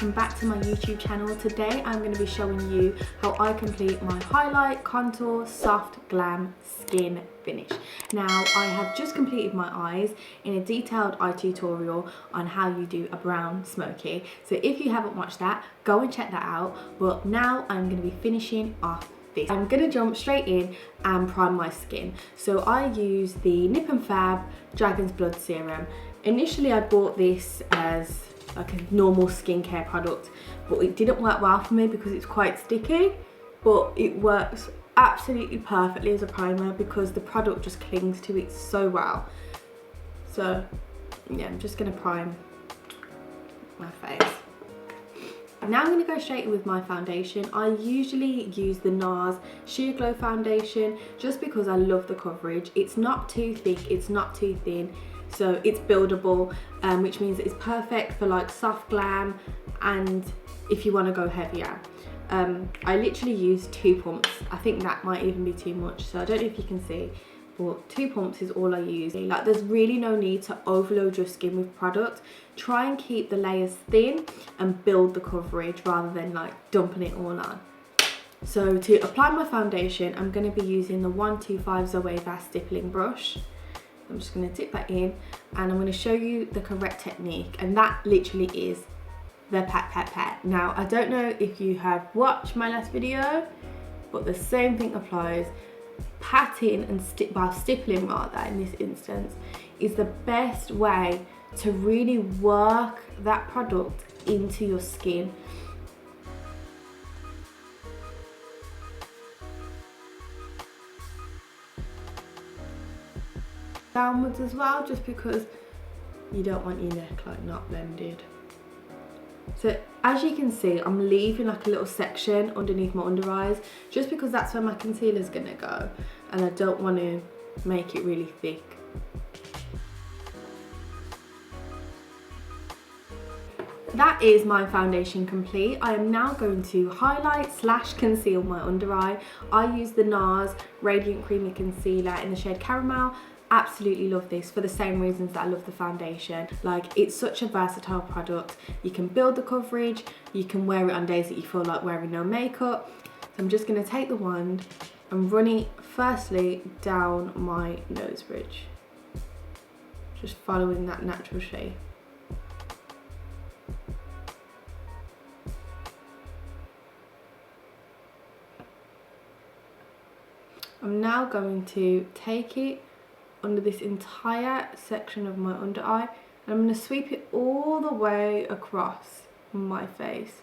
welcome back to my YouTube channel. Today I'm going to be showing you how I complete my highlight, contour, soft, glam skin finish. Now I have just completed my eyes in a detailed eye tutorial on how you do a brown smoky. So if you haven't watched that, go and check that out. But now I'm going to be finishing off this. I'm going to jump straight in and prime my skin. So I use the Nip and Fab Dragon's Blood Serum. Initially I bought this as like a normal skincare product, but it didn't work well for me because it's quite sticky, but it works absolutely perfectly as a primer because the product just clings to it so well. So yeah, I'm just going to prime my face. Now I'm going to go straight in with my foundation. I usually use the NARS Sheer Glow foundation just because I love the coverage. It's not too thick, it's not too thin, so it's buildable, which means it's perfect for like soft glam and if you want to go heavier. I literally use 2 pumps. I think that might even be too much, so I don't know if you can see, but 2 pumps is all I use. Like, there's really no need to overload your skin with product. Try and keep the layers thin and build the coverage rather than like dumping it all on. So to apply my foundation, I'm going to be using the 125 Zoeva stippling brush. I'm just going to dip that in and I'm going to show you the correct technique, and that literally is the pat pat pat. Now I don't know if you have watched my last video, but the same thing applies. Patting and stippling rather in this instance is the best way to really work that product into your skin. Downwards as well, just because you don't want your neck like not blended. So as you can see, I'm leaving like a little section underneath my under eyes just because that's where my concealer is going to go, and I don't want to make it really thick. That is my foundation complete. I am now going to highlight / conceal my under eye. I use the NARS Radiant Creamy Concealer in the shade Caramel. Absolutely love this for the same reasons that I love the foundation. Like, it's such a versatile product. You can build the coverage, you can wear it on days that you feel like wearing no makeup. So I'm just going to take the wand and run it firstly down my nose bridge, just following that natural shape. I'm now going to take it under this entire section of my under eye, and I'm going to sweep it all the way across my face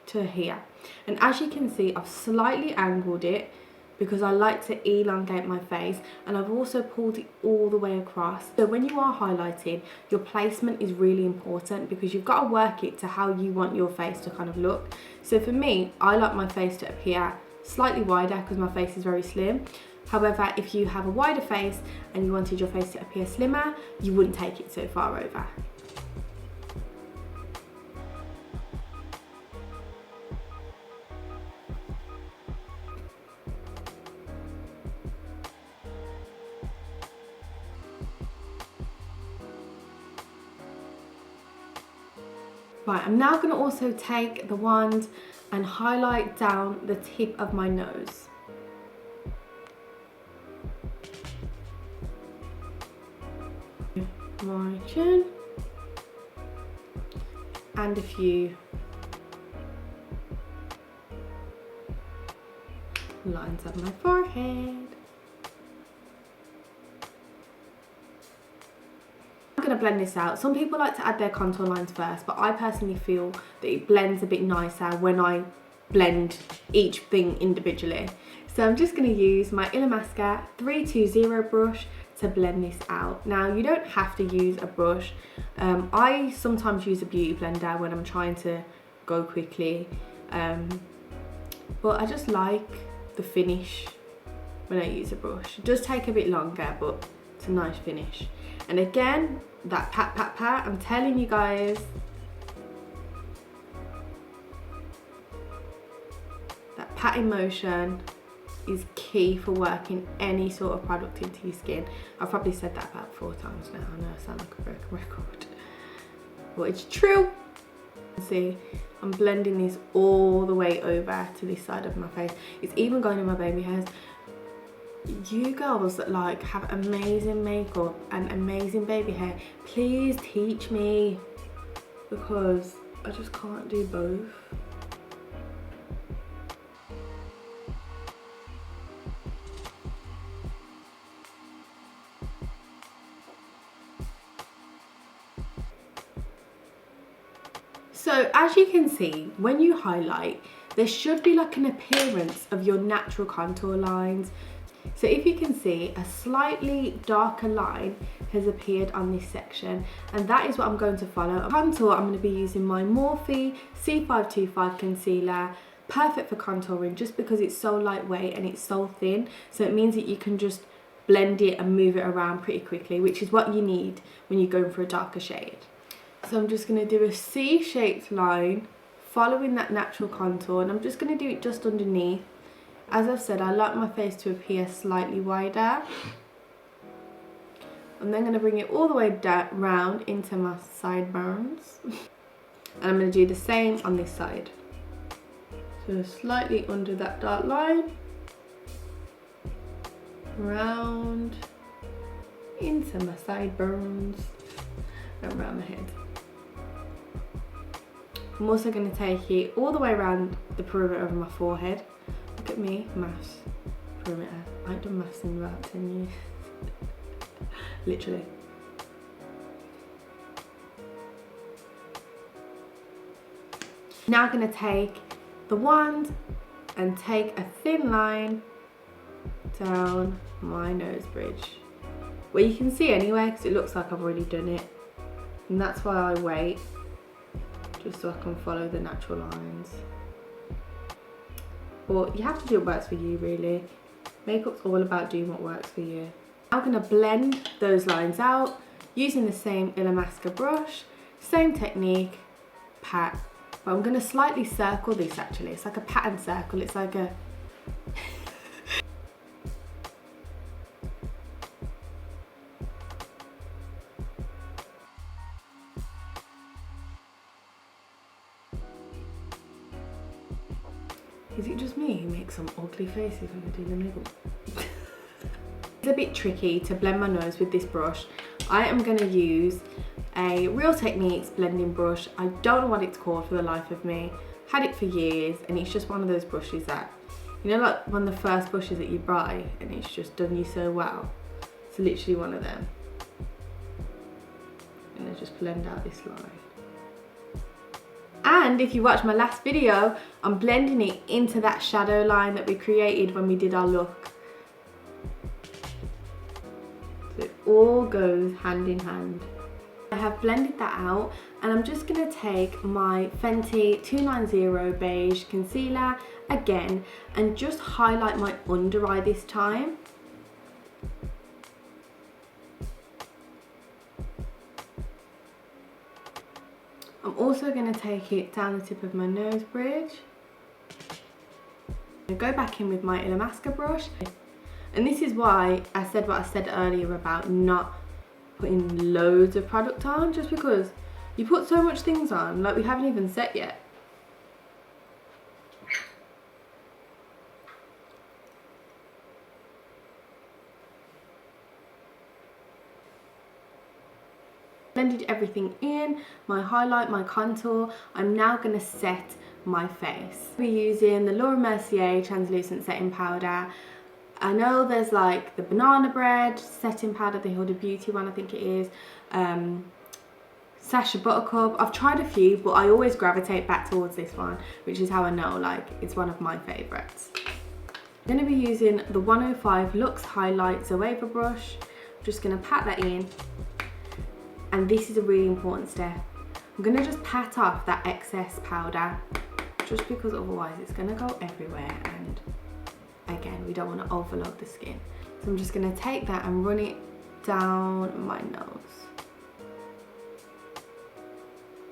to here. And as you can see, I've slightly angled it because I like to elongate my face, and I've also pulled it all the way across. So when you are highlighting, your placement is really important because you've got to work it to how you want your face to kind of look. So for me, I like my face to appear slightly wider because my face is very slim. However, if you have a wider face and you wanted your face to appear slimmer, you wouldn't take it so far over. Right, I'm now going to also take the wand and highlight down the tip of my nose. My chin and a few lines of my forehead. I'm going to blend this out. Some people like to add their contour lines first, but I personally feel that it blends a bit nicer when I blend each thing individually. So I'm just going to use my Illamasqua 320 brush to blend this out. Now you don't have to use a brush. I sometimes use a beauty blender when I'm trying to go quickly, but I just like the finish when I use a brush. It does take a bit longer, but it's a nice finish. And again, that pat pat pat, I'm telling you guys, that patting motion is key for working any sort of product into your skin. I've probably said that about 4 times now. I know I sound like a broken record, but it's true. See, I'm blending this all the way over to this side of my face. It's even going in my baby hairs. You girls that like have amazing makeup and amazing baby hair, please teach me, because I just can't do both. So as you can see, when you highlight, there should be like an appearance of your natural contour lines. So if you can see, a slightly darker line has appeared on this section, and that is what I'm going to follow. Contour, I'm going to be using my Morphe C525 concealer, perfect for contouring just because it's so lightweight and it's so thin, so it means that you can just blend it and move it around pretty quickly, which is what you need when you're going for a darker shade. So I'm just going to do a C-shaped line following that natural contour, and I'm just going to do it just underneath. As I've said, I like my face to appear slightly wider. I'm then going to bring it all the way down round into my sideburns. And I'm going to do the same on this side. So slightly under that dark line, round into my sideburns and around my head. I'm also going to take it all the way around the perimeter of my forehead. Look at me, maths, perimeter. I ain't done maths in about 10 years. Literally. Now I'm going to take the wand and take a thin line down my nose bridge. Well, you can see anyway because it looks like I've already done it. And that's why I wait, just so I can follow the natural lines. But you have to do what works for you, really. Makeup's all about doing what works for you. I'm going to blend those lines out using the same Illamasqua brush, same technique, pat. But I'm going to slightly circle this actually. It's like a pattern circle. It's like a... Is it just me who makes some ugly faces when I do the makeup? It's a bit tricky to blend my nose with this brush. I am going to use a Real Techniques blending brush. I don't know what it's called for the life of me. Had it for years, and it's just one of those brushes that, you know, like one of the first brushes that you buy and it's just done you so well. It's literally one of them. And I just blend out this line. And if you watch my last video, I'm blending it into that shadow line that we created when we did our look. So it all goes hand in hand. I have blended that out, and I'm just going to take my Fenty 290 Beige Concealer again and just highlight my under eye this time. I'm also going to take it down the tip of my nose bridge. I go back in with my Illamasqua brush, and this is why I said what I said earlier about not putting loads of product on, just because you put so much things on, like we haven't even set yet. Blended everything in, my highlight, my contour. I'm now going to set my face. We're using the Laura Mercier translucent setting powder. I know there's like the banana bread setting powder, the Huda Beauty one I think it is, Sacha Buttercup. I've tried a few, but I always gravitate back towards this one, which is how I know like it's one of my favourites. I'm going to be using the 105 Luxe Highlight Zoeva brush. I'm just going to pat that in. And this is a really important step. I'm going to just pat off that excess powder, just because otherwise it's going to go everywhere, and again, we don't want to overload the skin. So I'm just going to take that and run it down my nose.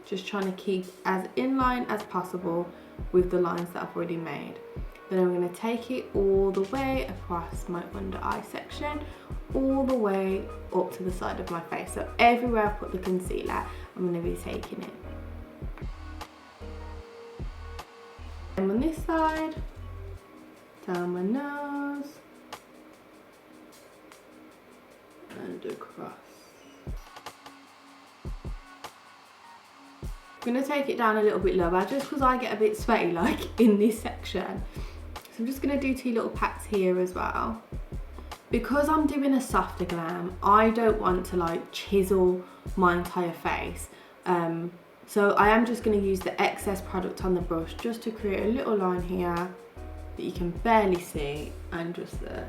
Just trying to keep as in line as possible with the lines that I've already made. Then I'm going to take it all the way across my under eye section, all the way up to the side of my face. So everywhere I put the concealer, I'm going to be taking it. this side, down my nose, and across. I'm going to take it down a little bit lower just because I get a bit sweaty like in this section. So I'm just going to do 2 little packs here as well. Because I'm doing a softer glam, I don't want to like chisel my entire face. So I am just going to use the excess product on the brush just to create a little line here that you can barely see, and just there.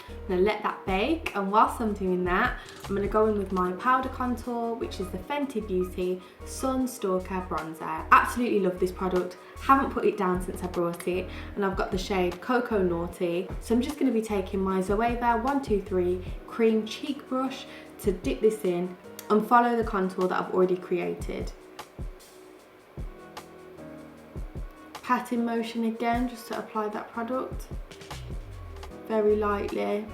I'm going to let that bake, and whilst I'm doing that, I'm going to go in with my powder contour, which is the Fenty Beauty Sun Stalker Bronzer. Absolutely love this product, haven't put it down since I brought it, and I've got the shade Cocoa Naughty. So I'm just going to be taking my Zoeva 123 Cream Cheek Brush to dip this in and follow the contour that I've already created. Patting motion again, just to apply that product very lightly.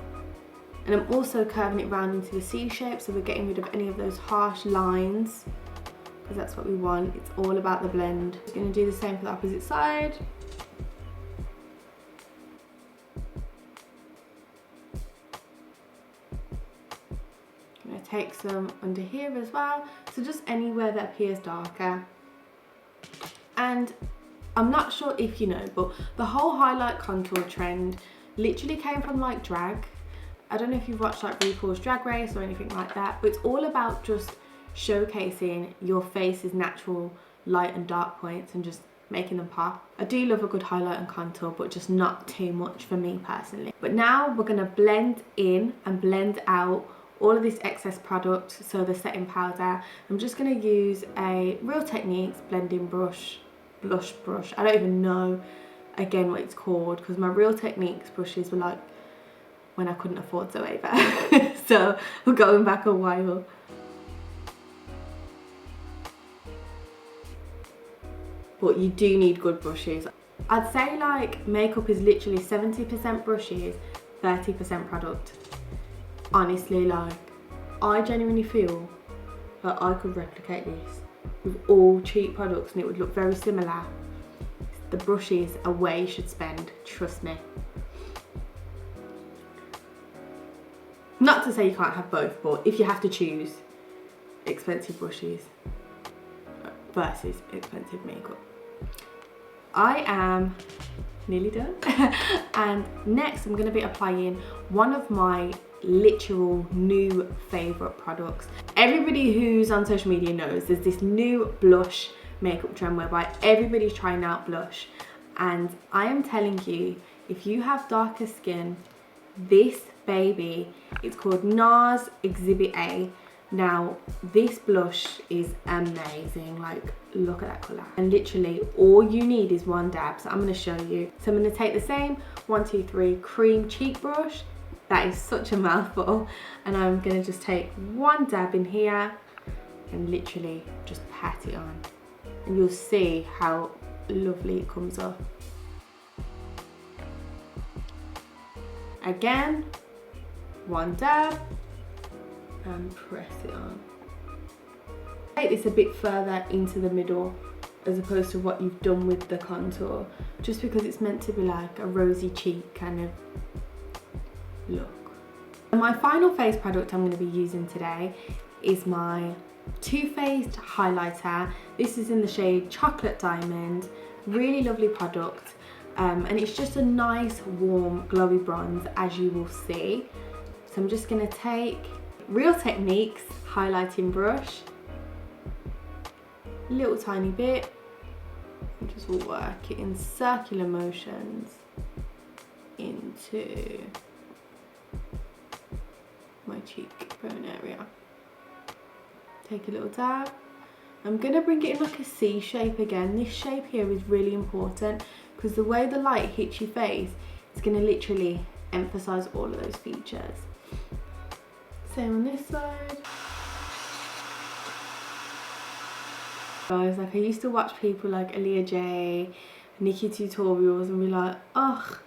And I'm also curving it round into the C shape, so we're getting rid of any of those harsh lines, because that's what we want. It's all about the blend. We're going to do the same for the opposite side. I'm going to take some under here as well, so just anywhere that appears darker. And I'm not sure if you know, but the whole highlight contour trend literally came from like drag. I don't know if you've watched like RuPaul's Drag Race or anything like that, but it's all about just showcasing your face's natural light and dark points and just making them pop. I do love a good highlight and contour, but just not too much for me personally. But now we're gonna blend in and blend out all of this excess product, so the setting powder. I'm just gonna use a Real Techniques blending brush, blush brush. I don't even know again what it's called, because my Real Techniques brushes were like when I couldn't afford Zoeva. So we're going back a while. But you do need good brushes. I'd say like makeup is literally 70% brushes, 30% product. Honestly, like I genuinely feel that I could replicate this with all cheap products and it would look very similar. The brushes are where you should spend, trust me. Not to say you can't have both, but if you have to choose expensive brushes versus expensive makeup. I am nearly done. And next I'm going to be applying one of my literal new favourite products. Everybody who's on social media knows there's this new blush makeup trend whereby everybody's trying out blush, and I am telling you, if you have darker skin, this baby, it's called NARS Exhibit A. Now this blush is amazing, like look at that colour, and literally all you need is one dab. So I'm going to show you. So I'm going to take the same 123 cream cheek brush, that is such a mouthful, and I'm going to just take one dab in here and literally just pat it on, and you'll see how lovely it comes up. Again, one dab and press it on. Take this a bit further into the middle as opposed to what you've done with the contour, just because it's meant to be like a rosy cheek kind of look. And my final face product I'm going to be using today is my Too Faced highlighter. This is in the shade Chocolate Diamond. Really lovely product, and it's just a nice warm glowy bronze, as you will see. So I'm just going to take Real Techniques highlighting brush, a little tiny bit, and just work it in circular motions into my cheekbone area. Take a little dab. I'm going to bring it in like a C shape again. This shape here is really important because the way the light hits your face, it's going to literally emphasize all of those features. Same on this side. Guys, like I used to watch people like Aaliyah J, Nikki tutorials and be like, ugh,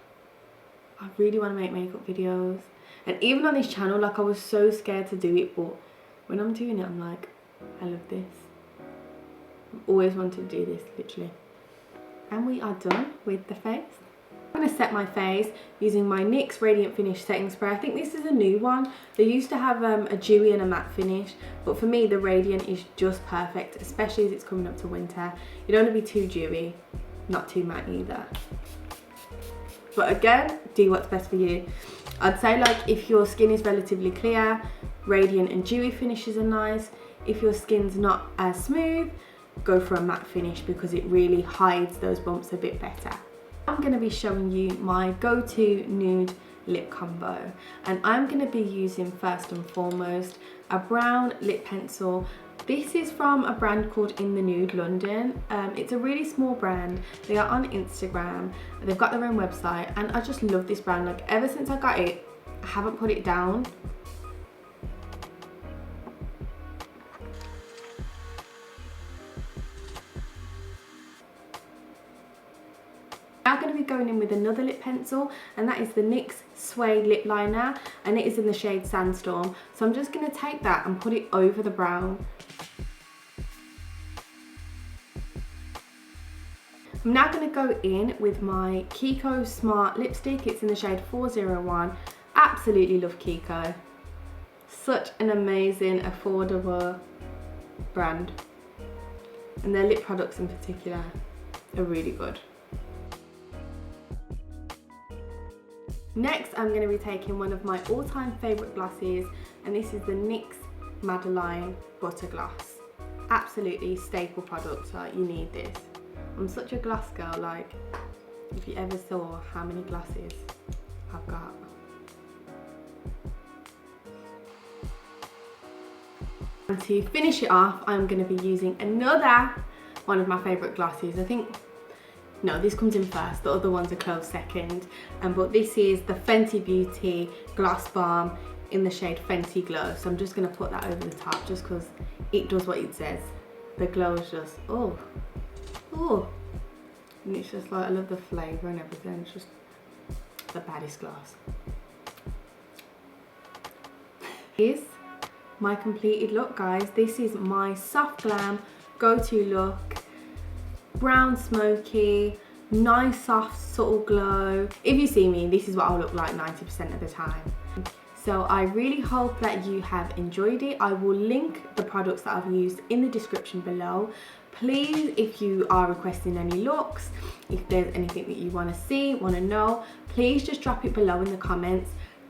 I really want to make makeup videos. And even on this channel, like I was so scared to do it, but when I'm doing it, I'm like, I love this. I've always wanted to do this, literally. And we are done with the face. I'm going to set my face using my NYX Radiant Finish Setting Spray. I think this is a new one. They used to have a dewy and a matte finish, but for me the Radiant is just perfect, especially as it's coming up to winter. You don't want to be too dewy, not too matte either. But again, do what's best for you. I'd say like if your skin is relatively clear, radiant and dewy finishes are nice. If your skin's not as smooth, go for a matte finish because it really hides those bumps a bit better. I'm going to be showing you my go-to nude lip combo, and I'm going to be using first and foremost a brown lip pencil. This is from a brand called In the Nude London. It's a really small brand. They are on Instagram. They've got their own website, and I just love this brand. Like ever since I got it, I haven't put it down. I'm going to be going in with another lip pencil, and that is the NYX Suede Lip Liner, and it is in the shade Sandstorm. So I'm just going to take that and put it over the brown. I'm now going to go in with my Kiko Smart lipstick. It's in the shade 401. Absolutely love Kiko. Such an amazing, affordable brand. And their lip products in particular are really good. Next, I'm going to be taking one of my all-time favourite glosses, and this is the NYX Madeline Butter Gloss. Absolutely staple product, like you need this. I'm such a gloss girl, like if you ever saw how many glosses I've got. And to finish it off, I'm going to be using another one of my favourite glosses. I think, no, this comes in first, the other ones are close second. But this is the Fenty Beauty Gloss Balm in the shade Fenty Glow. So I'm just going to put that over the top just because it does what it says. The glow is just, oh. And it's just like, I love the flavour and everything. It's just the baddest gloss. Here's my completed look, guys. This is my soft glam go-to look. Brown smoky, nice soft subtle glow. If you see me, this is what I'll look like 90% of the time. So I really hope that you have enjoyed it. I will link the products that I've used in the description below. Please, if you are requesting any looks, if there's anything that you want to see, want to know, please just drop it below in the comments.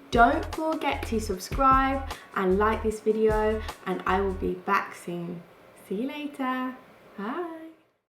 Don't forget to subscribe and like this video, and I will be back soon. See you later. Bye.